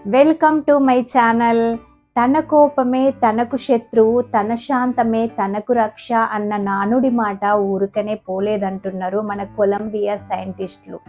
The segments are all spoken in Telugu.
Welcome to my channel. తన కోపమే తనకు శత్రువు, తన శాంతమే తనకు రక్ష అన్న నానుడి మాట ఊరికనే పోలేదంటున్నారు మన కొలంబియా సైంటిస్టులు.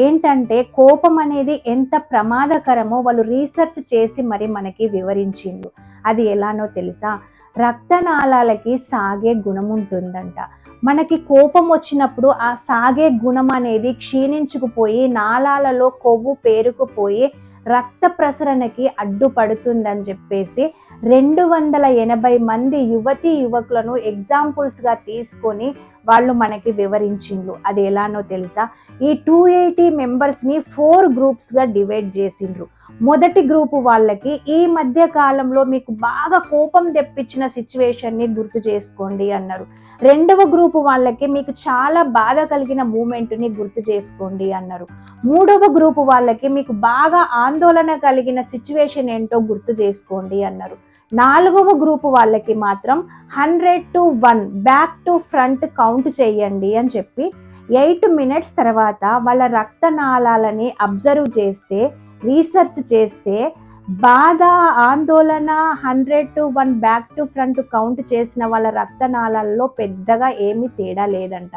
ఏంటంటే కోపం అనేది ఎంత ప్రమాదకరమో వాళ్ళు రీసెర్చ్ చేసి మరి మనకి వివరించిండ్రు. అది ఎలానో తెలుసా? రక్తనాళాలకి సాగే గుణం ఉంటుందంట. మనకి కోపం వచ్చినప్పుడు ఆ సాగే గుణం అనేది క్షీణించుకుపోయి నాళాలలో కొవ్వు పేరుకుపోయి రక్త ప్రసరణకి అడ్డుపడుతుందని చెప్పేసి 280 మంది యువతీ యువకులను ఎగ్జాంపుల్స్గా తీసుకొని వాళ్ళు మనకి వివరించిండ్రు. అది ఎలానో తెలుసా? ఈ 280 మెంబర్స్ని 4 గ్రూప్స్గా డివైడ్ చేసిండ్రు. మొదటి గ్రూపు వాళ్ళకి ఈ మధ్య కాలంలో మీకు బాగా కోపం తెప్పించిన సిచ్యువేషన్ని గుర్తు చేసుకోండి అన్నారు. రెండవ గ్రూపు వాళ్ళకి మీకు చాలా బాధ కలిగిన మూమెంట్ని గుర్తు చేసుకోండి అన్నారు. మూడవ గ్రూపు వాళ్ళకి మీకు బాగా ఆందోళన కలిగిన సిచ్యువేషన్ ఏంటో గుర్తు చేసుకోండి అన్నారు. నాలుగవ గ్రూపు వాళ్ళకి మాత్రం 100 to 1 back to front count చేయండి అని చెప్పి 8 minutes తర్వాత వాళ్ళ రక్తనాళాలని అబ్జర్వ్ చేస్తే, రీసెర్చ్ చేస్తే బాధ ఆందోళన 100 to 1 back to front count చేసిన వాళ్ళ రక్తనాళాల్లో పెద్దగా ఏమీ తేడా లేదంట.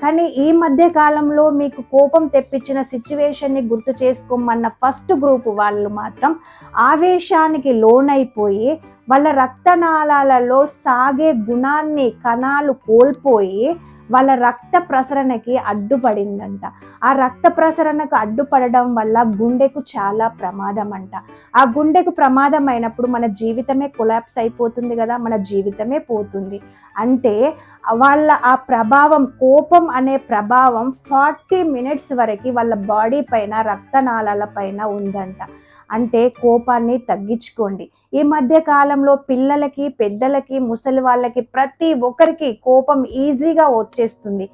కానీ ఈ మధ్య కాలంలో మీకు కోపం తెప్పించిన సిచ్యువేషన్ని గుర్తు చేసుకోమన్న ఫస్ట్ గ్రూప్ వాళ్ళు మాత్రం ఆవేశానికి లోనైపోయి వాళ్ళ రక్తనాళాలలో సాగే గుణాన్ని కణాలు కోల్పోయి వాళ్ళ రక్త ప్రసరణకి అడ్డుపడిందంట. ఆ రక్త ప్రసరణకు అడ్డుపడడం వల్ల గుండెకు చాలా ప్రమాదం అంట. ఆ గుండెకు ప్రమాదం అయినప్పుడు మన జీవితమే కొలాప్స్ అయిపోతుంది కదా, మన జీవితమే పోతుంది. అంటే వాళ్ళ ఆ ప్రభావం, కోపం అనే ప్రభావం 40 minutes వరకు వాళ్ళ బాడీ పైన, రక్తనాళాల పైన ఉందంట. అంటే కోపాన్ని తగ్గించుకోండి. ఈ మధ్య కాలంలో పిల్లలకి, పెద్దలకి, ముసలి వాళ్ళకి ప్రతి ఒక్కరికి కోపం ఈజీగా వచ్చేస్తుంది.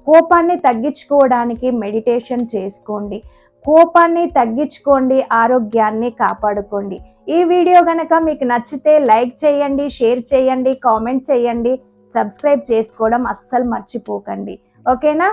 కోపాన్ని తగ్గించుకోవడానికి మెడిటేషన్ చేసుకోండి. కోపాన్ని తగ్గించుకోండి, ఆరోగ్యాన్ని కాపాడుకోండి. ఈ వీడియో కనుక మీకు నచ్చితే లైక్ చేయండి, షేర్ చేయండి, కామెంట్ చేయండి, సబ్స్క్రైబ్ చేసుకోవడం అస్సలు మర్చిపోకండి. ఓకేనా?